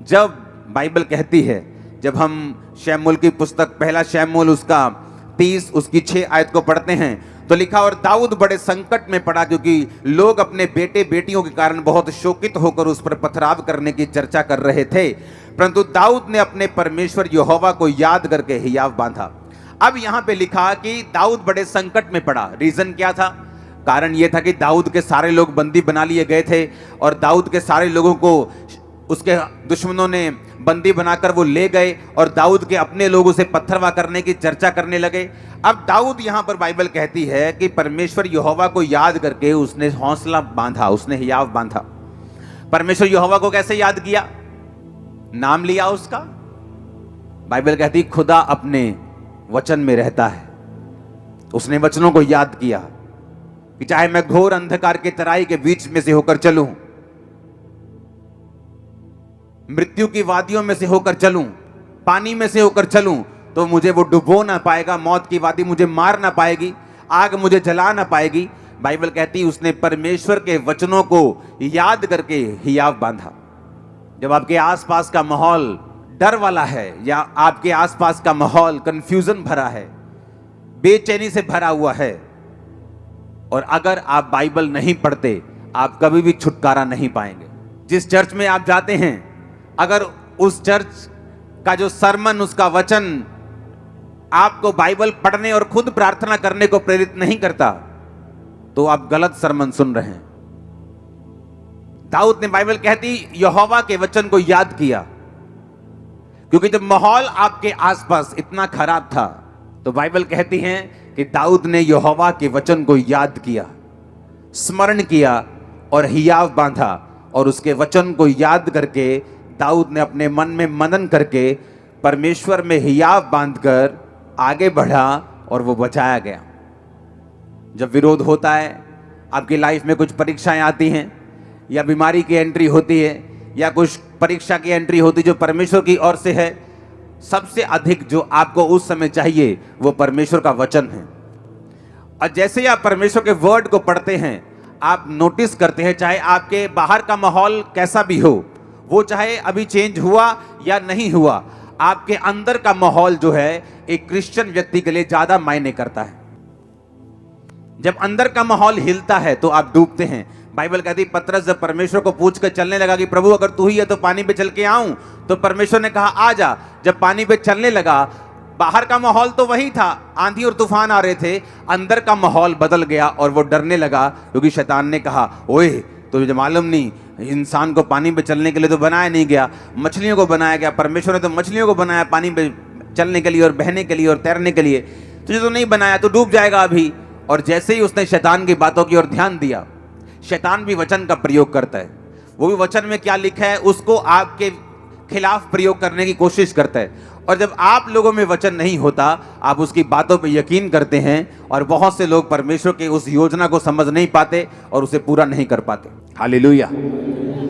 जब बाइबल कहती है, जब हम शमूएल की पुस्तक पहला शमूएल उसका 30 उसकी 6 आयत को पढ़ते हैं तो लिखा, और दाऊद बड़े संकट में पड़ा क्योंकि लोग अपने बेटे बेटियों के कारण बहुत शोकित होकर उस पर पथराव करने की चर्चा कर रहे थे, परंतु दाऊद ने अपने परमेश्वर यहोवा को याद करके हियाव बांधा। अब यहां पे लिखा कि दाऊद बड़े संकट में पड़ा। रीजन क्या था? कारण यह था कि दाऊद के सारे लोग बंदी बना लिए गए थे और दाऊद के सारे लोगों को उसके दुश्मनों ने बंदी बनाकर वो ले गए और दाऊद के अपने लोग उसे पत्थरवा करने की चर्चा करने लगे। अब दाऊद यहां पर बाइबल कहती है कि परमेश्वर यहोवा को याद करके उसने हौसला बांधा, उसने हियाव बांधा। परमेश्वर यहोवा को कैसे याद किया? नाम लिया उसका। बाइबल कहती खुदा अपने वचन में रहता है। उसने वचनों को याद किया कि चाहे मैं घोर अंधकार के तराई के बीच में से होकर चलूं, मृत्यु की वादियों में से होकर चलूं, पानी में से होकर चलूं, तो मुझे वो डुबो ना पाएगा, मौत की वादी मुझे मार ना पाएगी, आग मुझे जला ना पाएगी। बाइबल कहती उसने परमेश्वर के वचनों को याद करके हियाव बांधा। जब आपके आसपास का माहौल डर वाला है या आपके आसपास का माहौल कंफ्यूजन भरा है, बेचैनी से भरा हुआ है, और अगर आप बाइबल नहीं पढ़ते आप कभी भी छुटकारा नहीं पाएंगे। जिस चर्च में आप जाते हैं, अगर उस चर्च का जो सरमन, उसका वचन आपको बाइबल पढ़ने और खुद प्रार्थना करने को प्रेरित नहीं करता, तो आप गलत सरमन सुन रहे हैं। दाऊद ने, बाइबल कहती, यहोवा के वचन को याद किया, क्योंकि जब माहौल आपके आसपास इतना खराब था तो बाइबल कहती है कि दाऊद ने यहोवा के वचन को याद किया, स्मरण किया और हियाव बांधा, और उसके वचन को याद करके दाऊद ने अपने मन में मनन करके परमेश्वर में हियाव बांधकर आगे बढ़ा और वो बचाया गया। जब विरोध होता है, आपकी लाइफ में कुछ परीक्षाएं आती हैं या बीमारी की एंट्री होती है या कुछ परीक्षा की एंट्री होती जो परमेश्वर की ओर से है, सबसे अधिक जो आपको उस समय चाहिए वो परमेश्वर का वचन है। और जैसे ही आप परमेश्वर के वर्ड को पढ़ते हैं, आप नोटिस करते हैं, चाहे आपके बाहर का माहौल कैसा भी हो, वो चाहे अभी चेंज हुआ या नहीं हुआ, आपके अंदर का माहौल जो है एक क्रिश्चियन व्यक्ति के लिए ज्यादा मायने करता है। जब अंदर का माहौल हिलता है तो आप डूबते हैं। बाइबल कहती पतरस जब परमेश्वर को पूछ कर चलने लगा कि प्रभु अगर तू ही है तो पानी पे चल के आऊं, तो परमेश्वर ने कहा आ जा। जब पानी पे चलने लगा, बाहर का माहौल तो वही था, आंधी और तूफान आ रहे थे, अंदर का माहौल बदल गया और वो डरने लगा, क्योंकि शैतान ने कहा ओए तुझे मालूम नहीं, इंसान को पानी पे चलने के लिए तो बनाया नहीं गया, मछलियों को बनाया गया। परमेश्वर ने तो मछलियों को बनाया पानी पे चलने के लिए और बहने के लिए और तैरने के लिए, तुझे तो नहीं बनाया, तो डूब जाएगा अभी। और जैसे ही उसने शैतान की बातों की ओर ध्यान दिया, शैतान भी वचन का प्रयोग करता है, वो भी वचन में क्या लिखा है उसको आपके खिलाफ प्रयोग करने की कोशिश करता है। और जब आप लोगों में वचन नहीं होता, आप उसकी बातों पे यकीन करते हैं, और बहुत से लोग परमेश्वर की उस योजना को समझ नहीं पाते और उसे पूरा नहीं कर पाते। हालेलुया।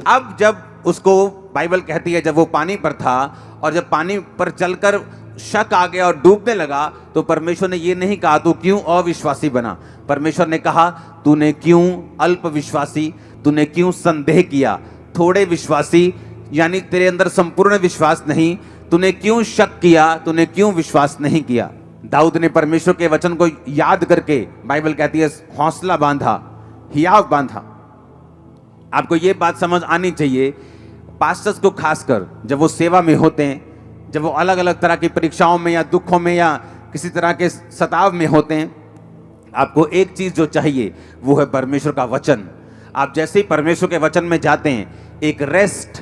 अब जब उसको बाइबल कहती है जब वो पानी पर था और जब पानी पर चलकर शक आ गया और डूबने लगा, तो परमेश्वर ने ये नहीं कहा तू क्यों अविश्वासी बना। परमेश्वर ने कहा तूने क्यों अल्प विश्वासी, तूने क्यों संदेह किया, थोड़े विश्वासी, यानी तेरे अंदर संपूर्ण विश्वास नहीं, तूने क्यों शक किया, तूने क्यों विश्वास नहीं किया। दाऊद ने परमेश्वर के वचन को याद करके, बाइबल कहती है, हौसला बांधा, हियाव बांधा। आपको ये बात समझ आनी चाहिए, पास्टर्स को खासकर जब वो सेवा में होते हैं, जब वो अलग अलग तरह की परीक्षाओं में या दुखों में या किसी तरह के सताव में होते हैं, आपको एक चीज जो चाहिए वो है परमेश्वर का वचन। आप जैसे ही परमेश्वर के वचन में जाते हैं, एक रेस्ट,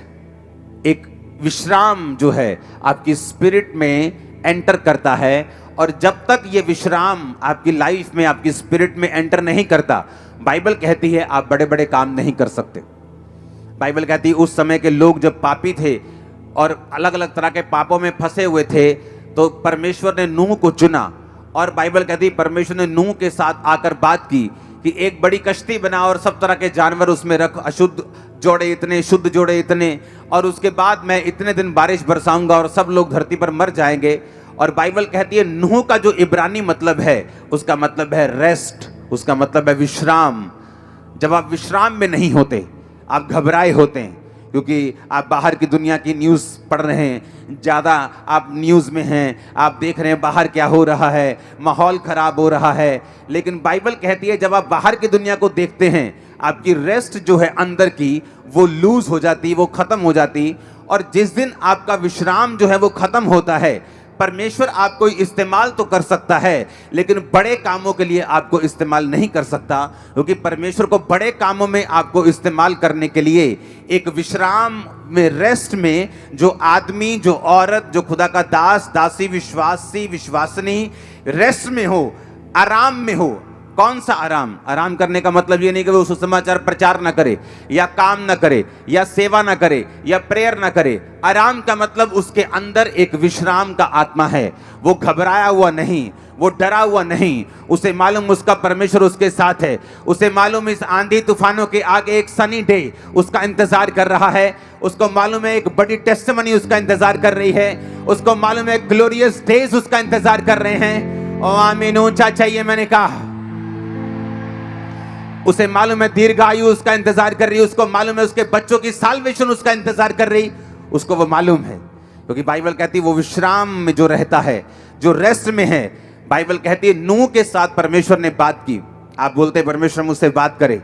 एक विश्राम जो है आपकी स्पिरिट में एंटर करता है। और जब तक ये विश्राम आपकी लाइफ में, आपकी स्पिरिट में एंटर नहीं करता, बाइबल कहती है आप बड़े बड़े काम नहीं कर सकते। बाइबल कहती है उस समय के लोग जब पापी थे और अलग अलग तरह के पापों में फंसे हुए थे, तो परमेश्वर ने नूह को चुना, और बाइबल कहती है परमेश्वर ने नूह के साथ आकर बात की कि एक बड़ी कश्ती बना और सब तरह के जानवर उसमें रख, अशुद्ध जोड़े इतने, शुद्ध जोड़े इतने, और उसके बाद मैं इतने दिन बारिश बरसाऊंगा और सब लोग धरती पर मर जाएंगे। और बाइबल कहती है नूह का जो इब्रानी मतलब है, उसका मतलब है रेस्ट, उसका मतलब है विश्राम। जब आप विश्राम में नहीं होते, आप घबराए होते हैं, क्योंकि आप बाहर की दुनिया की न्यूज़ पढ़ रहे हैं, ज़्यादा आप न्यूज़ में हैं, आप देख रहे हैं बाहर क्या हो रहा है, माहौल ख़राब हो रहा है। लेकिन बाइबल कहती है जब आप बाहर की दुनिया को देखते हैं, आपकी रेस्ट जो है अंदर की, वो लूज़ हो जाती, वो ख़त्म हो जाती। और जिस दिन आपका विश्राम जो है वो ख़त्म होता है, परमेश्वर आपको इस्तेमाल तो कर सकता है, लेकिन बड़े कामों के लिए आपको इस्तेमाल नहीं कर सकता, क्योंकि परमेश्वर को बड़े कामों में आपको इस्तेमाल करने के लिए एक विश्राम में, रेस्ट में, जो आदमी, जो औरत, जो खुदा का दास, दासी, विश्वासी, विश्वासनी रेस्ट में हो, आराम में हो। कौन सा आराम? आराम करने का मतलब ये नहीं कि वो सुसमाचार प्रचार ना करे, या काम ना करे, या सेवा ना करे, या प्रेयर ना करे। आराम का मतलब उसके अंदर एक विश्राम का आत्मा है। वो घबराया हुआ नहीं, वो डरा हुआ नहीं, उसे मालूम उसका परमेश्वर उसके साथ है। उसे मालूम इस आंधी तूफानों के आगे एक सनी डे उसका इंतजार कर रहा है। उसको मालूम है एक बड़ी टेस्टिमनी उसका इंतजार कर रही है। उसको मालूम है ग्लोरियस डेज उसका इंतजार कर रहे हैं। ओ आमीन, ऊंचा चाहिए मैंने कहा। उसे मालूम है दीर्घायु उसका इंतजार कर रही है। उसको मालूम है उसके बच्चों की साल्वेशन उसका इंतजार कर रही, उसको वो मालूम है। क्योंकि बाइबल कहती है वो विश्राम में जो रहता है, जो रेस्ट में है। बाइबल कहती है नूह के साथ परमेश्वर ने बात की। आप बोलते हैं परमेश्वर मुझसे बात करे।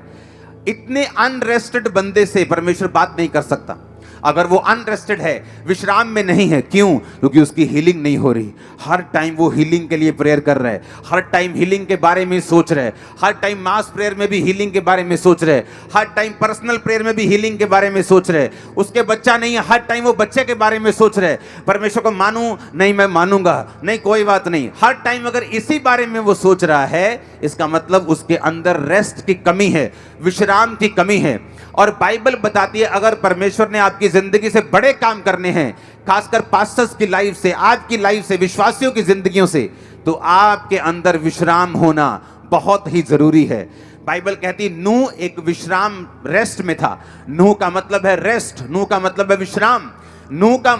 इतने अनरेस्टेड बंदे से परमेश्वर बात नहीं कर सकता अगर वो अनरेस्टेड है, विश्राम में नहीं है। क्यों? क्योंकि उसकी हीलिंग नहीं हो रही। हर टाइम वो हीलिंग के लिए प्रेयर कर रहा है, हर टाइम हीलिंग के बारे में सोच रहा है, हर टाइम मास प्रेयर में भी हीलिंग के बारे में सोच रहे, हर टाइम पर्सनल प्रेयर में भी हीलिंग के बारे में सोच रहे। उसके बच्चा नहीं है, हर टाइम वो बच्चे के बारे में सोच रहे। परमेश्वर को मानूं नहीं, मैं मानूंगा नहीं, कोई बात नहीं। हर टाइम अगर इसी बारे में वो सोच रहा है, इसका मतलब उसके अंदर रेस्ट की कमी है, विश्राम की कमी है। और बाइबल बताती है अगर परमेश्वर ने आपकी जिंदगी से बड़े काम करने हैं, खासकर पास्टर्स की लाइफ से, आपकी लाइफ से, विश्वासियों की जिंदगियों से, तो आपके अंदर विश्राम होना बहुत ही जरूरी है। बाइबल कहती नूह एक विश्राम, रेस्ट में था। नूह का मतलब है रेस्ट, नूह का मतलब है विश्राम। नूह का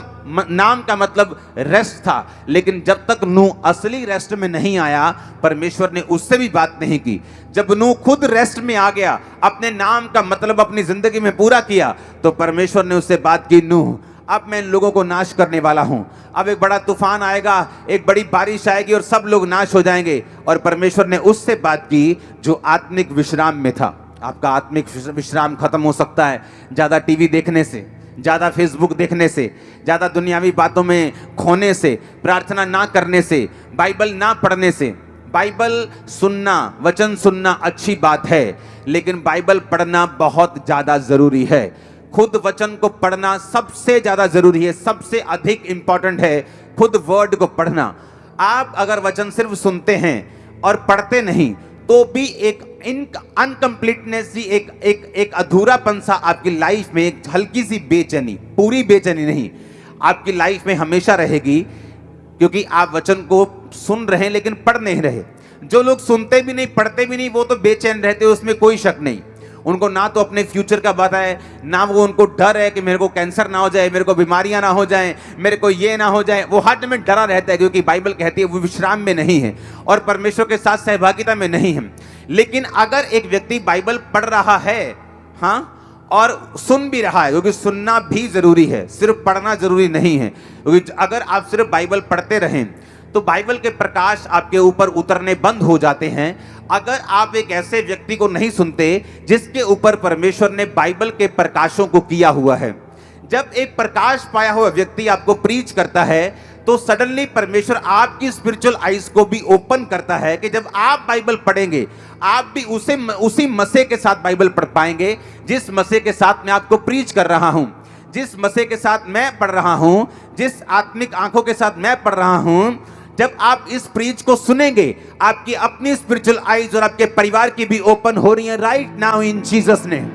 नाम का मतलब रेस्ट था। लेकिन जब तक नूह असली रेस्ट में नहीं आया, परमेश्वर ने उससे भी बात नहीं की। जब नूह खुद रेस्ट में आ गया, अपने नाम का मतलब अपनी जिंदगी में पूरा किया, तो परमेश्वर ने उससे बात की, नूह अब मैं इन लोगों को नाश करने वाला हूं। अब एक बड़ा तूफान आएगा, एक बड़ी बारिश आएगी और सब लोग नाश हो जाएंगे। और परमेश्वर ने उससे बात की जो आत्मिक विश्राम में था। आपका आत्मिक विश्राम खत्म हो सकता है ज्यादा टीवी देखने से, ज्यादा फेसबुक देखने से, ज्यादा दुनियावी बातों में खोने से, प्रार्थना ना करने से, बाइबल ना पढ़ने से। बाइबल सुनना, वचन सुनना अच्छी बात है, लेकिन बाइबल पढ़ना बहुत ज्यादा जरूरी है। खुद वचन को पढ़ना सबसे ज्यादा जरूरी है, सबसे अधिक इंपॉर्टेंट है खुद वर्ड को पढ़ना। आप अगर वचन सिर्फ सुनते हैं और पढ़ते नहीं, तो भी एक अनकम्प्लीटनेस, एक अधूरापन सा आपकी लाइफ में, एक हल्की सी बेचैनी, पूरी बेचैनी नहीं, आपकी लाइफ में हमेशा रहेगी। क्योंकि आप वचन को सुन रहे हैं लेकिन पढ़ नहीं रहे। जो लोग सुनते भी नहीं, पढ़ते भी नहीं, वो तो बेचैन रहते, उसमें कोई शक नहीं। उनको ना तो अपने फ्यूचर का पता है, ना वो उनको डर है कि मेरे को कैंसर ना हो जाए, मेरे को बीमारियां ना हो जाए, मेरे को ये ना हो जाए। वो हर टाइम में डरा रहता है, क्योंकि बाइबल कहती है वो विश्राम में नहीं है और परमेश्वर के साथ सहभागिता में नहीं है। लेकिन अगर एक व्यक्ति बाइबल पढ़ रहा है, हाँ, और सुन भी रहा है, क्योंकि सुनना भी जरूरी है, सिर्फ पढ़ना जरूरी नहीं है। क्योंकि अगर आप सिर्फ बाइबल पढ़ते रहें तो बाइबल के प्रकाश आपके ऊपर उतरने बंद हो जाते हैं। अगर आप एक ऐसे व्यक्ति को नहीं सुनते जिसके ऊपर परमेश्वर ने बाइबल के प्रकाशों को किया हुआ है, जब एक प्रकाश पाया हुआ व्यक्ति आपको प्रीच करता है, तो सडनली परमेश्वर आपकी स्पिरिचुअल आइज को भी ओपन करता है कि जब आप बाइबल पढ़ेंगे, आप भी उसी मसीह के साथ बाइबल पढ़ पाएंगे जिस मसीह के साथ मैं आपको प्रीच कर रहा हूं, जिस मसीह के साथ मैं पढ़ रहा हूं, जिस आत्मिक आंखों के साथ मैं पढ़ रहा हूं। जब आप इस प्रीच को सुनेंगे, आपकी अपनी स्पिरिचुअल आइज और आपके परिवार की भी ओपन हो रही है right now in Jesus name.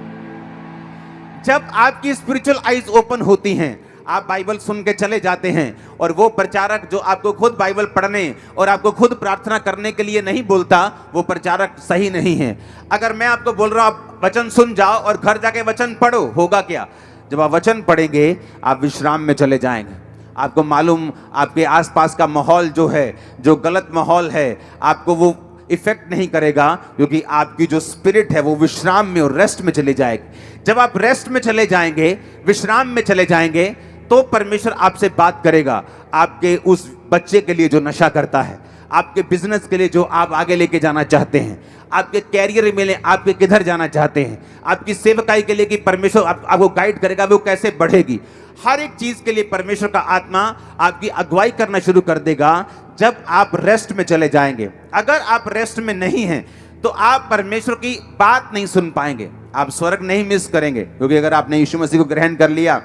जब आपकी स्पिरिचुअल आइज ओपन होती हैं, आप बाइबल सुन के चले जाते हैं, और वो प्रचारक जो आपको खुद बाइबल पढ़ने और आपको खुद प्रार्थना करने के लिए नहीं बोलता, वो प्रचारक सही नहीं है। अगर मैं आपको बोल रहा हूं आप वचन सुन जाओ और घर जाके वचन पढ़ो, होगा क्या? जब आप वचन पढ़ेंगे आप विश्राम में चले जाएंगे। आपको मालूम आपके आसपास का माहौल जो है, जो गलत माहौल है, आपको वो इफेक्ट नहीं करेगा, क्योंकि आपकी जो स्पिरिट है वो विश्राम में और रेस्ट में चले जाएगी। जब आप रेस्ट में चले जाएंगे, विश्राम में चले जाएंगे, तो परमेश्वर आपसे बात करेगा। आपके उस बच्चे के लिए जो नशा करता है, आपके बिजनेस के लिए जो आप आगे लेके जाना चाहते हैं, आपके कैरियर में आपके किधर जाना चाहते हैं, आपकी सेवकाई के लिए कि परमेश्वर आपको गाइड करेगा वो कैसे बढ़ेगी, हर एक चीज के लिए परमेश्वर का आत्मा आपकी अगुवाई करना शुरू कर देगा जब आप रेस्ट में चले जाएंगे। अगर आप रेस्ट में नहीं हैं तो आप परमेश्वर की बात नहीं सुन पाएंगे, आप स्वर्ग नहीं मिस करेंगे। क्योंकि अगर आपने यीशु मसीह को ग्रहण कर लिया,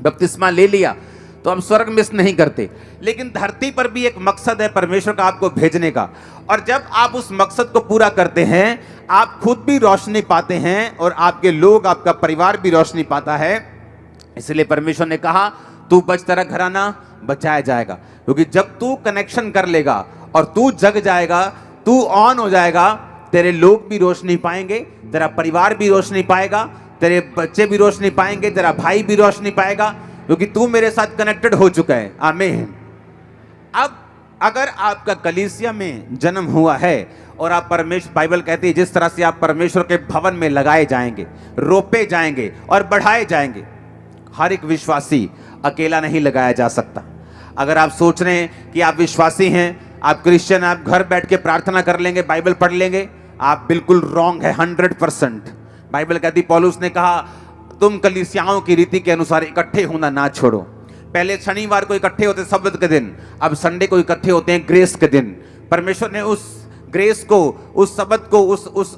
बपतिस्मा ले लिया, तो आप स्वर्ग मिस नहीं करते। लेकिन धरती पर भी एक मकसद है परमेश्वर का आपको भेजने का, और जब आप उस मकसद को पूरा करते हैं, आप खुद भी रोशनी पाते हैं और आपके लोग, आपका परिवार भी रोशनी पाता है। इसलिए परमेश्वर ने कहा तू बच, तेरा घराना बचाया जाएगा। क्योंकि जब तू कनेक्शन कर लेगा और तू जग जाएगा, तू ऑन हो जाएगा, तेरे लोग भी रोशनी पाएंगे, तेरा परिवार भी रोशनी पाएगा, तेरे बच्चे भी रोशनी पाएंगे, तेरा भाई भी रोशनी पाएगा, क्योंकि तू मेरे साथ कनेक्टेड हो चुका है। आमीन। अब अगर आपका कलीसिया में जन्म हुआ है और आप परमेश्वर, बाइबल कहती है जिस तरह से आप परमेश्वर के भवन में लगाए जाएंगे, रोपे जाएंगे और बढ़ाए जाएंगे। हर एक विश्वासी अकेला नहीं लगाया जा सकता। अगर आप सोच रहे हैं कि आप विश्वासी हैं, आप क्रिश्चियन, आप घर बैठ के प्रार्थना कर लेंगे, बाइबल पढ़ लेंगे, आप बिल्कुल रॉन्ग है 100%। बाइबल कहती, पौलुस ने कहा तुम कलीसियाओं की रीति के अनुसार इकट्ठे होना ना छोड़ो। पहले शनिवार को इकट्ठे होते सब्त के दिन, अब संडे को इकट्ठे होते हैं ग्रेस के दिन। परमेश्वर ने उस ग्रेस को, उस सब्त को,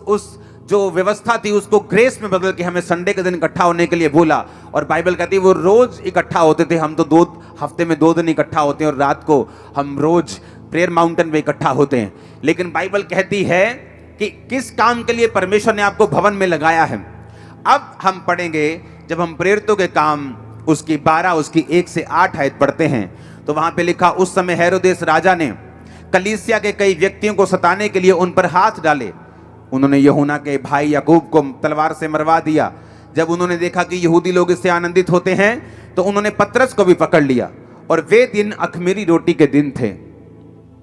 उस जो व्यवस्था थी उसको ग्रेस में बदल के हमें संडे के दिन इकट्ठा होने के लिए बोला। और बाइबल कहती है वो रोज इकट्ठा होते थे। हम तो हफ्ते में 2 दिन इकट्ठा होते हैं और रात को हम रोज प्रेयर माउंटेन में इकट्ठा होते हैं। लेकिन बाइबल कहती है कि किस काम के लिए परमेश्वर ने आपको भवन में लगाया है। अब हम पढ़ेंगे, जब हम प्रेरितों के काम उसकी 12, उसकी 1 से 8 आयत पढ़ते हैं, तो वहां पे लिखा, उस समय हेरोदेस राजा ने कलीसिया के कई व्यक्तियों को सताने के लिए उन पर हाथ डाले। उन्होंने यूहन्ना के भाई याकूब को तलवार से मरवा दिया। जब उन्होंने देखा कि यहूदी लोग इससे आनंदित होते हैं, तो उन्होंने पतरस को भी पकड़ लिया, और वे दिन अख़मीरी रोटी के दिन थे।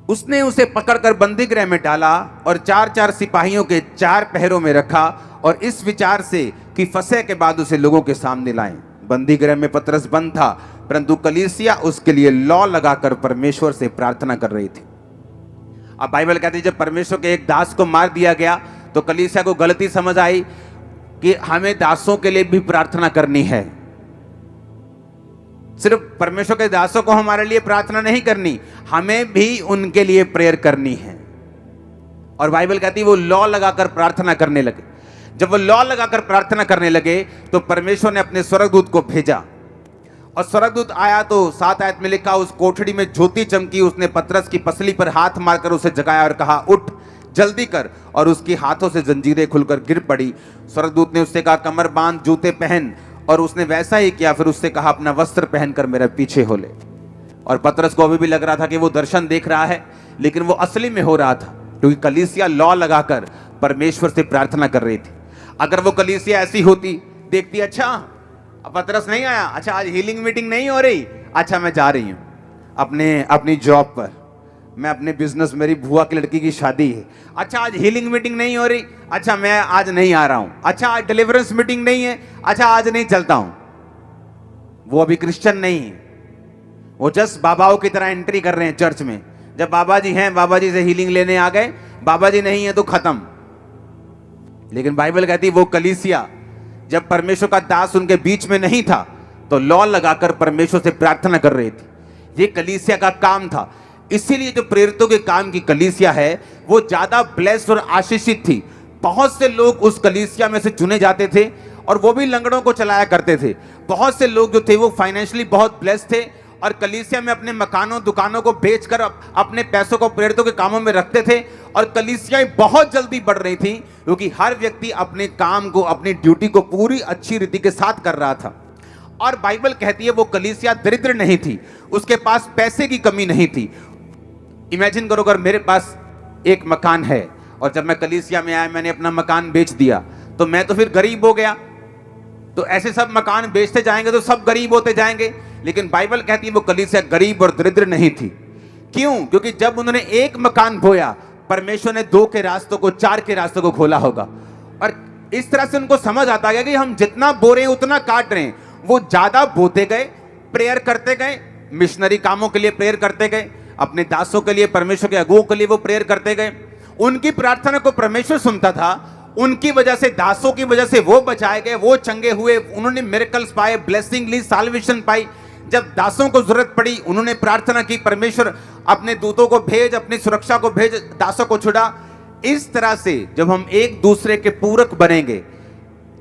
उसने उसे पकड़कर बंदी गृह में डाला और 4-4 सिपाहियों के 4 पहरों में रखा, और इस विचार से कि फसह के बाद उसे लोगों के सामने लाएं। बंदी गृह में पतरस बंद था, परंतु कलीसिया उसके लिए लौ लगाकर परमेश्वर से प्रार्थना कर रही थी। अब बाइबल कहती है जब परमेश्वर के एक दास को मार दिया गया, तो कलीसिया को गलती समझ आई कि हमें दासों के लिए भी प्रार्थना करनी है। सिर्फ परमेश्वर के दासों को हमारे लिए प्रार्थना नहीं करनी, हमें भी उनके लिए प्रेयर करनी है। और बाइबल कहती है वो लौ लगाकर प्रार्थना करने लगे। जब वो लौ लगाकर प्रार्थना करने लगे, तो परमेश्वर ने अपने स्वर्गदूत को भेजा, और स्वर्गदूत आया तो 7 आयत में लिखा, उस कोठरी में ज्योति चमकी। उसने पतरस की पसली पर हाथ मारकर उसे जगाया और कहा, उठ जल्दी कर। और उसके हाथों से जंजीरें खुलकर गिर पड़ी। स्वर्गदूत ने उससे कहा, कमर बांध, जूते पहन। और उसने वैसा ही किया। फिर उससे कहा, अपना वस्त्र पहनकर मेरे पीछे हो ले। और पतरस को अभी भी लग रहा था कि वो दर्शन देख रहा है, लेकिन वो असली में हो रहा था, क्योंकि कलीसिया लौ लगाकर परमेश्वर से प्रार्थना कर रही थी। अगर वो कलीसिया ऐसी होती, देखती, अच्छा पतरस नहीं आया, अच्छा आज हीलिंग मीटिंग नहीं हो रही, अच्छा मैं जा रही हूं अपनी जॉब पर, मैं अपने बिजनेस, मेरी बुआ की लड़की की शादी है, अच्छा आज हीलिंग मीटिंग नहीं हो रही, अच्छा मैं आज नहीं आ रहा हूं, अच्छा आज डिलीवरेंस मीटिंग नहीं है, अच्छा आज नहीं चलता हूं। वो अभी क्रिश्चियन नहीं है, वो जस्ट बाबाओं की तरह एंट्री कर रहे हैं चर्च में। जब बाबा जी हैं, बाबा जी से हीलिंग लेने आ गए, बाबा जी नहीं है तो खत्म। लेकिन बाइबल कहती है वो कलीसिया, जब परमेश्वर का दास उनके बीच में नहीं था, तो लौ लगाकर परमेश्वर से प्रार्थना कर रही थी। ये कलीसिया का काम था। इसीलिए जो प्रेरितों के काम की कलीसिया है, वो ज्यादा ब्लेस्ड और आशीषित थी। बहुत से लोग उस कलीसिया में से चुने जाते थे, और वो भी लंगड़ों को चलाया करते थे। बहुत से लोग जो थे वो फाइनेंशियली बहुत ब्लेस्ड थे, और कलीसिया में अपने मकानों, दुकानों को बेचकर अपने पैसों को प्रेरितों के कामों में रखते थे। और कलीसियाएं बहुत जल्दी बढ़ रही थी, क्योंकि हर व्यक्ति अपने काम को, अपनी ड्यूटी को पूरी अच्छी रीति के साथ कर रहा था। और बाइबल कहती है वो कलीसिया दरिद्र नहीं थी, उसके पास पैसे की कमी नहीं थी। इमेजिन करो, अगर मेरे पास एक मकान है और जब मैं कलीसिया में आया, मैंने अपना मकान बेच दिया, तो मैं तो फिर गरीब हो गया। तो ऐसे सब मकान बेचते जाएंगे तो सब गरीब होते जाएंगे। लेकिन बाइबल कहती है वो कलीसिया गरीब और दरिद्र नहीं थी। क्यों? क्योंकि जब उन्होंने एक मकान बोया, परमेश्वर ने 2 के रास्तों को 4 के रास्तों को खोला होगा। और इस तरह से उनको समझ आता गया कि हम जितना बो रहे हैं उतना काट रहे हैं। वो ज्यादा बोते गए, प्रेयर करते गए, मिशनरी कामों के लिए प्रेयर करते गए, अपने दासों के लिए, परमेश्वर के अगुओं के लिए वो प्रेयर करते गए। उनकी प्रार्थना को परमेश्वर सुनता था। उनकी वजह से, दासों की वजह से वो बचाए गए, वो चंगे हुए, उन्होंने मिरेकल्स पाए, ब्लेसिंग ली, साल्वेशन पाई। जब दासों को जरूरत पड़ी उन्होंने प्रार्थना की, परमेश्वर अपने दूतों को भेज, अपनी सुरक्षा को भेज, दासों को छुड़ा। इस तरह से जब हम एक दूसरे के पूरक बनेंगे,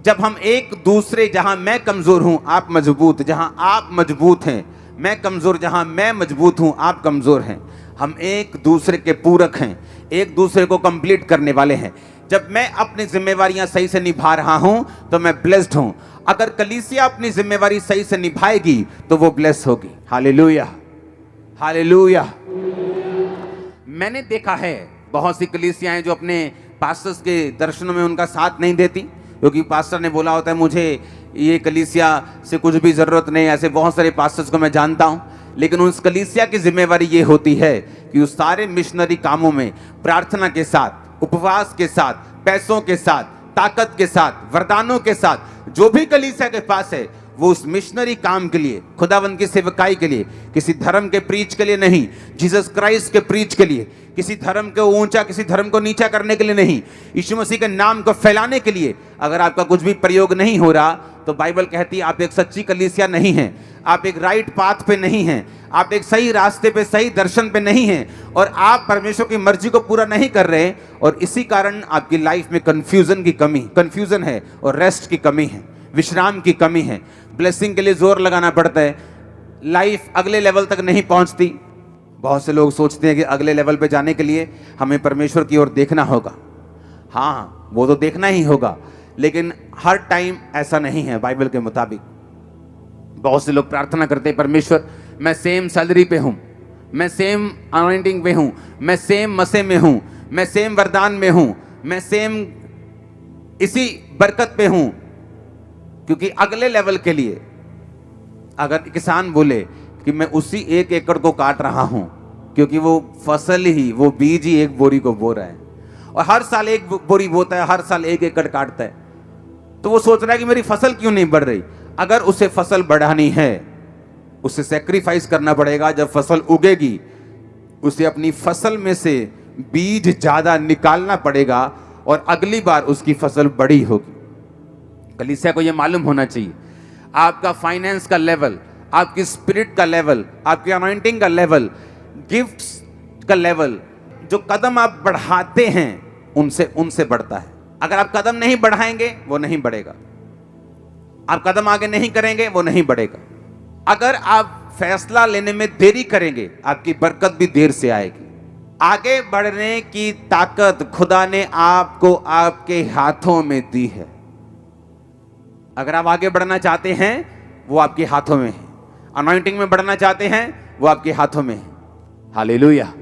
जब हम एक दूसरे, जहां मैं कमजोर हूं आप मजबूत, जहां आप मजबूत हैं मैं कमजोर, जहां मैं मजबूत हूं आप कमजोर हैं, हम एक दूसरे के पूरक हैं, एक दूसरे को कंप्लीट करने वाले हैं। जब मैं अपनी जिम्मेवारियां सही से निभा रहा हूं तो मैं ब्लेस्ड हूं। अगर कलीसिया अपनी जिम्मेवारी सही से निभाएगी तो वो ब्लेस होगी। Hallelujah, hallelujah. मैंने देखा है बहुत सी कलीसियाएं जो अपने पास्टर्स के दर्शनों में उनका साथ नहीं देती, क्योंकि पास्टर ने बोला होता है मुझे ये कलीसिया से कुछ भी जरूरत नहीं। ऐसे बहुत सारे पास्टर्स को मैं जानता हूं, लेकिन उस कलीसिया की जिम्मेवारी ये होती है कि उस सारे मिशनरी कामों में प्रार्थना के साथ, उपवास के साथ, पैसों के साथ, ताकत के साथ, वरदानों के साथ, जो भी कलीसिया के पास है वो उस मिशनरी काम के लिए, खुदावंद की सेवकाई के लिए, किसी धर्म के प्रीच के लिए नहीं, जीसस क्राइस्ट के प्रीच के लिए, किसी धर्म को ऊंचा, किसी धर्म को नीचा करने के लिए नहीं, यीशु मसीह के नाम को फैलाने के लिए। अगर आपका कुछ भी प्रयोग नहीं हो रहा तो बाइबल कहती है आप एक सच्ची कलीसिया नहीं हैं, आप एक राइट पाथ पे नहीं हैं, आप एक सही रास्ते पे, सही दर्शन पे नहीं हैं, और आप परमेश्वर की मर्जी को पूरा नहीं कर रहे। और इसी कारण आपकी लाइफ में कंफ्यूजन है, और रेस्ट की कमी है, विश्राम की कमी है। ब्लेसिंग के लिए जोर लगाना पड़ता है, लाइफ अगले लेवल तक नहीं पहुंचती। बहुत से लोग सोचते हैं कि अगले लेवल पे जाने के लिए हमें परमेश्वर की ओर देखना होगा। हाँ, वो तो देखना ही होगा, लेकिन हर टाइम ऐसा नहीं है बाइबल के मुताबिक। बहुत से लोग प्रार्थना करते हैं, परमेश्वर मैं सेम सैलरी पे हूं, मैं सेम अनॉइंटिंग पे हूं, मैं सेम मसे में हूं, मैं सेम वरदान में हूं, मैं सेम इसी बरकत पे हूं, क्योंकि अगले लेवल के लिए अगर किसान बोले कि मैं उसी 1 एकड़ को काट रहा हूं, क्योंकि वो फसल ही, वो बीज ही 1 बोरी को बो रहा है, और हर साल 1 बोरी बोता है, हर साल 1 एकड़ काटता है, तो वो सोच रहा है कि मेरी फसल क्यों नहीं बढ़ रही। अगर उसे फसल बढ़ानी है, उसे सेक्रीफाइस करना पड़ेगा। जब फसल उगेगी उसे अपनी फसल में से बीज ज्यादा निकालना पड़ेगा, और अगली बार उसकी फसल बड़ी होगी। कलीसिया को यह मालूम होना चाहिए, आपका फाइनेंस का लेवल, आपकी स्पिरिट का लेवल, आपकी अनॉइंटिंग का लेवल, गिफ्ट्स का लेवल, जो कदम आप बढ़ाते हैं उनसे बढ़ता है। अगर आप कदम नहीं बढ़ाएंगे वो नहीं बढ़ेगा, आप कदम आगे नहीं करेंगे वो नहीं बढ़ेगा। अगर आप फैसला लेने में देरी करेंगे आपकी बरकत भी देर से आएगी। आगे बढ़ने की ताकत खुदा ने आपको आपके हाथों में दी है। अगर आप आगे बढ़ना चाहते हैं वो आपके हाथों में है, अनॉइंटिंग में बढ़ना चाहते हैं वो आपके हाथों में है। हालेलुया।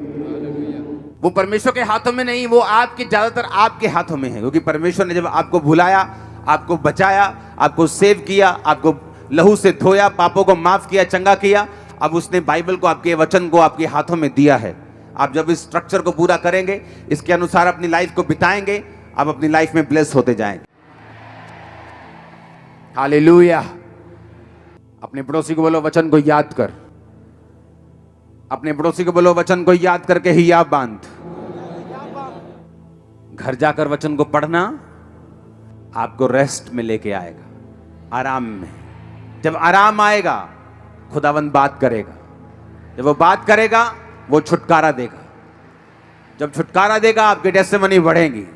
वो परमेश्वर के हाथों में नहीं, वो आपके, ज्यादातर आपके हाथों में है, क्योंकि परमेश्वर ने जब आपको बुलाया, आपको बचाया, आपको सेव किया, आपको लहू से धोया, पापों को माफ किया, चंगा किया, अब उसने बाइबल को, आपके वचन को आपके हाथों में दिया है। आप जब इस स्ट्रक्चर को पूरा करेंगे, इसके अनुसार अपनी लाइफ को बिताएंगे, आप अपनी लाइफ में ब्लेस होते जाएंगे। हालेलुया। अपने पड़ोसी को बोलो वचन को याद कर, अपने पड़ोसी को बोलो वचन को याद करके ही याद बांध। घर जाकर वचन को पढ़ना आपको रेस्ट में लेके आएगा, आराम में। जब आराम आएगा खुदावंद बात करेगा, जब वो बात करेगा वो छुटकारा देगा, जब छुटकारा देगा आपकी टेस्टिमनी बढ़ेगी,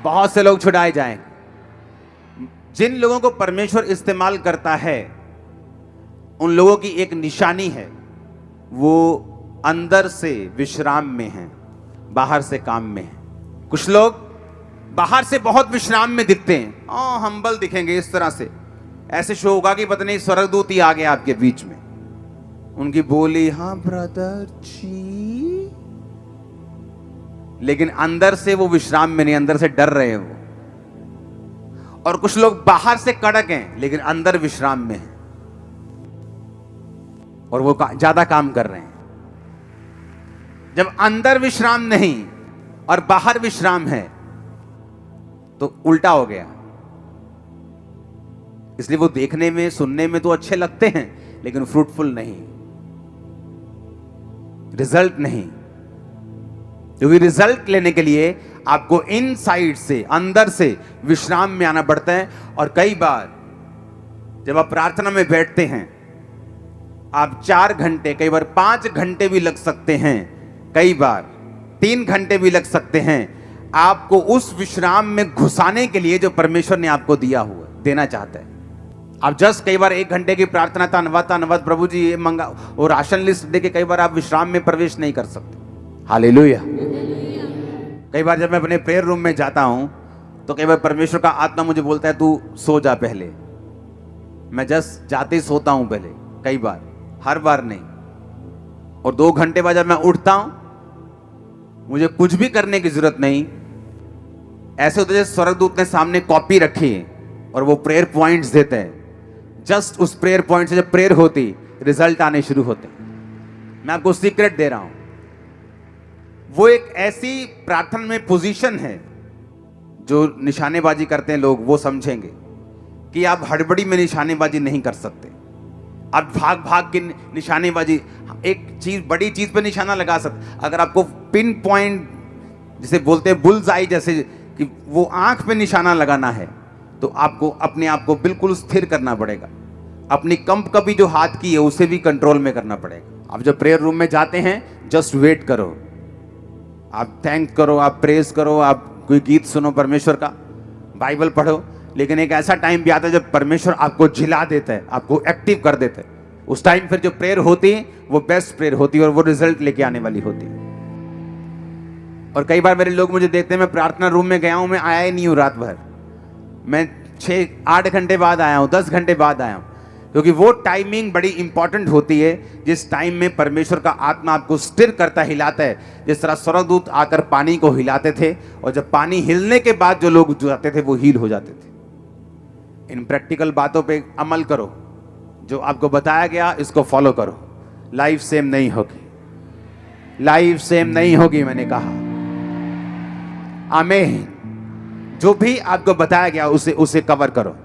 बहुत से लोग छुड़ाए जाएंगे। जिन लोगों को परमेश्वर इस्तेमाल करता है उन लोगों की एक निशानी है, वो अंदर से विश्राम में हैं, बाहर से काम में हैं। कुछ लोग बाहर से बहुत विश्राम में दिखते हैं, हम्बल दिखेंगे, इस तरह से ऐसे शो होगा कि पता नहीं स्वर्गदूत ही आ गया आपके बीच में, उनकी बोली हाँ ब्रदर जी, लेकिन अंदर से वो विश्राम में नहीं, अंदर से डर रहे हैं वो। और कुछ लोग बाहर से कड़क हैं लेकिन अंदर विश्राम में हैं, और वो ज्यादा काम कर रहे हैं। जब अंदर विश्राम नहीं, और बाहर विश्राम है, तो उल्टा हो गया। इसलिए वो देखने में सुनने में तो अच्छे लगते हैं, लेकिन फ्रूटफुल नहीं, रिजल्ट नहीं। क्योंकि रिजल्ट लेने के लिए आपको इनसाइड से, अंदर से विश्राम में आना पड़ता है। और कई बार जब आप प्रार्थना में बैठते हैं, आप 4 घंटे, कई बार 5 घंटे भी लग सकते हैं, कई बार 3 घंटे भी लग सकते हैं, आपको उस विश्राम में घुसाने के लिए जो परमेश्वर ने आपको दिया हुआ, देना चाहता है। आप जस्ट कई बार 1 घंटे की प्रार्थना, धन्यवाद प्रभु जी ये मंगा, और राशन लिस्ट देके कई बार आप विश्राम में प्रवेश नहीं कर सकते। हालेलुया। कई बार जब मैं अपने प्रेयर रूम में जाता हूं, तो कई बार परमेश्वर का आत्मा मुझे बोलता है तू सो जा पहले। मैं जस्ट जाते ही सोता हूं पहले, कई बार, हर बार नहीं। और 2 घंटे बाद जब मैं उठता हूं, मुझे कुछ भी करने की जरूरत नहीं। ऐसे होते जैसे स्वर्गदूत ने सामने कॉपी रखी है और वो प्रेयर पॉइंट्स देते हैं। जस्ट उस प्रेयर पॉइंट से जब प्रेयर होती, रिजल्ट आने शुरू होते। मैं आपको सीक्रेट दे रहा हूं, वो एक ऐसी प्रार्थना में पोजीशन है, जो निशानेबाजी करते हैं लोग वो समझेंगे कि आप हड़बड़ी में निशानेबाजी नहीं कर सकते। आप भाग भाग के निशानेबाजी, एक चीज, बड़ी चीज पे निशाना लगा सकते। अगर आपको पिन पॉइंट जिसे बोलते हैं बुल्स आई, जैसे कि वो आंख पे निशाना लगाना है, तो आपको अपने आप को बिल्कुल स्थिर करना पड़ेगा। अपनी कंप कभी जो हाथ की है उसे भी कंट्रोल में करना पड़ेगा। आप जब प्रेयर रूम में जाते हैं, जस्ट वेट करो, आप थैंक करो, आप प्रेज करो, आप कोई गीत सुनो परमेश्वर का, बाइबल पढ़ो। लेकिन एक ऐसा टाइम भी आता है जब परमेश्वर आपको झिला देता है, आपको एक्टिव कर देता है। उस टाइम फिर जो प्रेयर होती है वो बेस्ट प्रेयर होती है और वो रिजल्ट लेके आने वाली होती है। और कई बार मेरे लोग मुझे देखते हैं, मैं प्रार्थना रूम में गया हूं, मैं आया ही नहीं हूं रात भर, मैं 6-8 घंटे बाद आया हूं, 10 घंटे बाद आया हूं। क्योंकि वो टाइमिंग बड़ी इंपॉर्टेंट होती है, जिस टाइम में परमेश्वर का आत्मा आपको स्थिर करता, हिलाता है। जिस तरह स्वर्गदूत आकर पानी को हिलाते थे, और जब पानी हिलने के बाद जो लोग जाते थे वो हील हो जाते थे। इन प्रैक्टिकल बातों पे अमल करो, जो आपको बताया गया इसको फॉलो करो। लाइफ सेम नहीं होगी, लाइफ सेम नहीं होगी, मैंने कहा। आमीन। जो भी आपको बताया गया उसे कवर करो।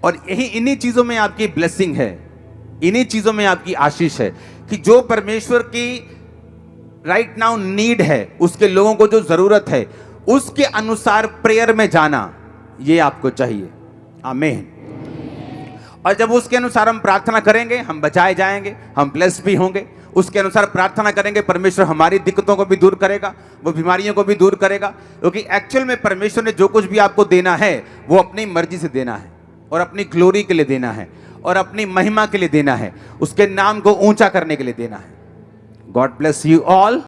और यही, इन्हीं चीजों में आपकी ब्लेसिंग है, इन्हीं चीजों में आपकी आशीष है, कि जो परमेश्वर की राइट नाउ नीड है, उसके लोगों को जो जरूरत है, उसके अनुसार प्रेयर में जाना, ये आपको चाहिए। आमीन। और जब उसके अनुसार हम प्रार्थना करेंगे, हम बचाए जाएंगे, हम ब्लेस्ड भी होंगे। उसके अनुसार प्रार्थना करेंगे, परमेश्वर हमारी दिक्कतों को भी दूर करेगा, वो बीमारियों को भी दूर करेगा। क्योंकि एक्चुअल में परमेश्वर ने जो कुछ भी आपको देना है, वो अपनी मर्जी से देना है, और अपनी ग्लोरी के लिए देना है, और अपनी महिमा के लिए देना है, उसके नाम को ऊंचा करने के लिए देना है। God bless you all.